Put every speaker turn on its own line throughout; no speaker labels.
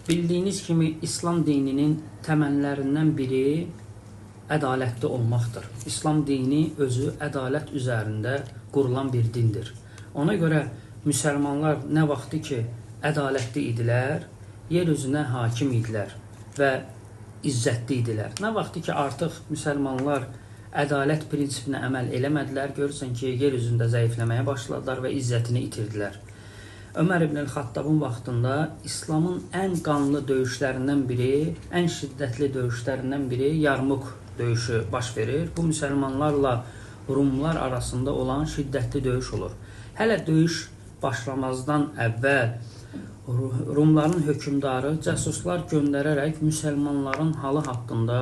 Bildiyiniz kimi İslam dininin təməllərindən biri ədalətli olmaqdır. İslam dini özü ədalət üzərində qurulan bir dindir. Ona görə müsəlmanlar nə vaxtı ki ədalətli idilər, yer üzünə hakim idilər və izzətli idilər. Nə vaxtı ki artıq müsəlmanlar ədalət prinsipinə əməl eləmədilər, görürsən ki yer üzündə zəifləməyə başladılar və izzətini itirdilər. Ömər ibn Xattabın vaxtında İslamın ən qanlı döyüşlərindən biri, ən şiddətli döyüşlərindən biri Yarmuk döyüşü baş verir. Bu müsəlmanlarla Rumlar arasında olan şiddətli döyüş olur. Hələ döyüş başlamazdan əvvəl Rumların hökmdarı cəsuslar göndərərək müsəlmanların halı haqqında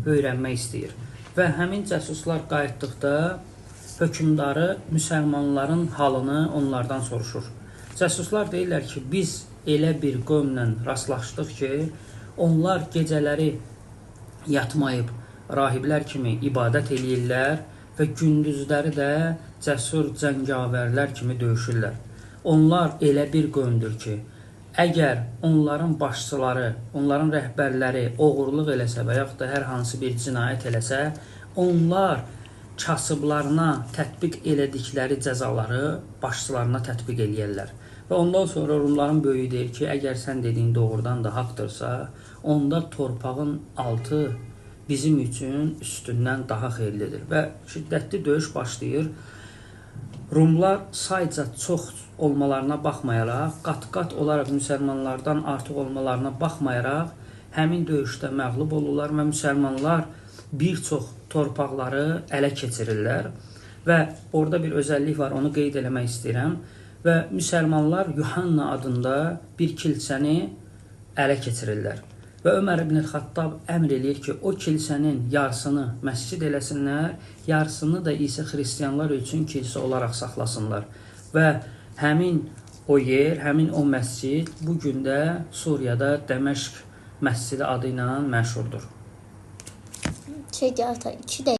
öyrənmək istəyir. Və həmin cəsuslar qayıtdıqda hökmdarı müsəlmanların halını onlardan soruşur. Cəsuslar deyirlər ki, biz elə bir qövmlə rastlaşdıq ki, onlar gecələri yatmayıb rahiblər kimi ibadət eləyirlər və gündüzləri də cəsur cəngavərlər kimi döyüşürlər. Onlar elə bir qövmdür ki, əgər onların başçıları, onların rəhbərləri oğurluq eləsə və yaxud da hər hansı bir cinayət eləsə, onlar kasıblarına tətbiq elədikləri cəzaları başçılarına tətbiq eləyərlər. Və ondan sonra Rumların böyüyü deyir ki, əgər sən dediyin doğrudan da haqdırsa, onda torpağın altı bizim üçün üstündən daha xeyirlidir. Və şiddətli döyüş başlayır. Rumlar sayca çox olmalarına baxmayaraq, qat-qat olaraq müsəlmanlardan artıq olmalarına baxmayaraq, həmin döyüşdə məğlub olurlar və müsəlmanlar bir çox torpaqları ələ keçirirlər. Və orada bir özəllik var, onu qeyd eləmək istəyirəm. Və müsəlmanlar Yuhanna adında bir kilsəni ələ keçirirlər. Və Ömər ibn Xattab əmr eləyir ki, o kilsənin yarısını məscid eləsinlər, yarısını da isə xristianlar üçün kilsə olaraq saxlasınlar. Və həmin o yer, həmin o məscid bu gün də Suriyada Dəməşq məscidi adı ilə məşhurdur.
Ata, 2 dəqiqə.